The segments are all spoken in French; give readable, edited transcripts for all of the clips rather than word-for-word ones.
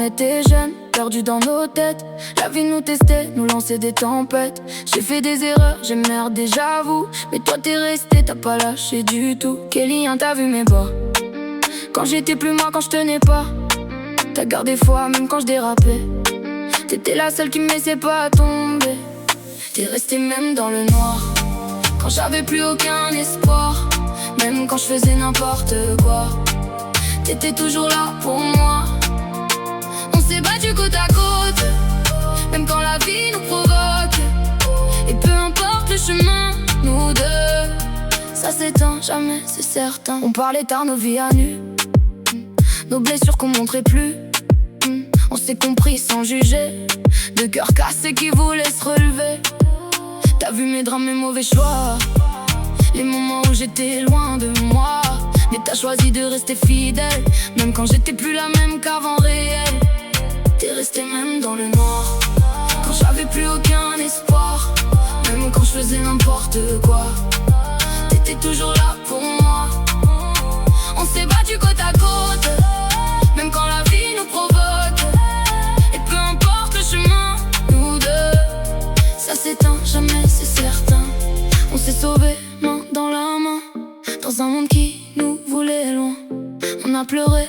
était jeunes, perdus dans nos têtes. La vie nous testait, nous lançait des tempêtes. J'ai fait des erreurs, j'ai merdé, j'avoue. Mais toi t'es resté, t'as pas lâché du tout. Kélian, t'as vu mes bas quand j'étais plus moi, quand je tenais pas. T'as gardé foi même quand je dérapais. T'étais la seule qui me laissait pas tomber. T'es resté même dans le noir quand j'avais plus aucun espoir. Même quand je faisais n'importe quoi, t'étais toujours là pour moi. On s'est battu côte à côte, même quand la vie nous provoque. Et peu importe le chemin, nous deux, ça s'éteint jamais, c'est certain. On parlait tard, nos vies à nu, nos blessures qu'on montrait plus. On s'est compris sans juger, deux cœurs cassés qui voulaient se relever. T'as vu mes drames, mes mauvais choix, les moments où j'étais loin de moi. Mais t'as choisi de rester fidèle, même quand j'étais plus la même qu'avant réel. T'es resté même dans le noir quand j'avais plus aucun espoir. Même quand je faisais n'importe quoi, t'étais toujours là pour moi. On s'est battu côte à côte, même quand la vie nous provoque. Et peu importe le chemin, nous deux, ça s'éteint jamais, c'est certain. On s'est sauvés main dans la main, dans un monde qui nous voulait loin. On a pleuré,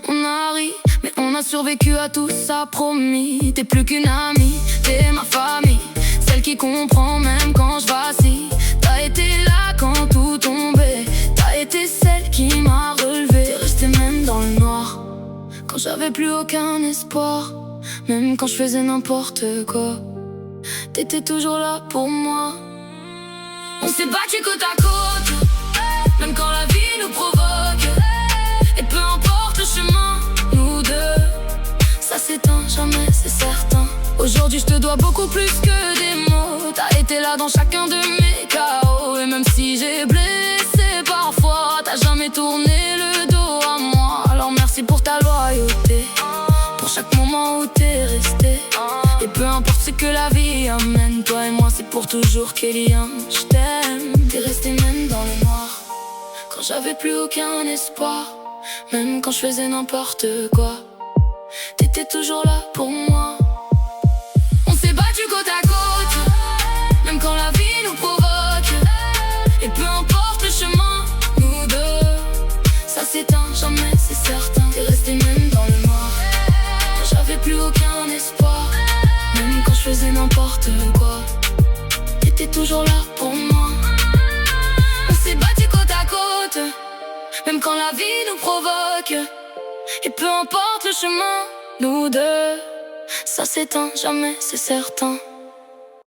on a ri, mais on a survécu à tout ça, promis. T'es plus qu'une amie, t'es ma famille, celle qui comprend même quand je vacille. T'as été là quand tout tombait, t'as été celle qui m'a relevé. T'es resté même dans le noir quand j'avais plus aucun espoir. Même quand je faisais n'importe quoi, t'étais toujours là pour moi. On s'est battu côte à côte, même quand la vie nous provoque. Et peu importe le chemin, nous deux, ça s'éteint jamais, c'est certain. Aujourd'hui je te dois beaucoup plus que des mots. T'as été là dans chacun de mes chaos. Et même si j'ai blessé parfois, t'as jamais tourné le dos à moi. Alors merci pour ta loyauté, pour chaque moment où t'es resté. Et peu importe ce que la vie amène, toi et moi c'est pour toujours, Kélian, je t'aime. T'es resté même dans le noir quand j'avais plus aucun espoir. Même quand je faisais n'importe quoi, t'étais toujours là pour moi. On s'est battu côte à côte, même quand la vie nous provoque. Et peu importe le chemin, nous deux, ça s'éteint jamais, c'est certain. T'es resté même dans le noir quand j'avais plus aucun espoir. Même quand je faisais n'importe quoi, t'étais toujours là pour moi. On s'est battu côte à côte, même quand la vie nous provoque. Et peu importe le chemin, nous deux, ça s'éteint jamais, c'est certain.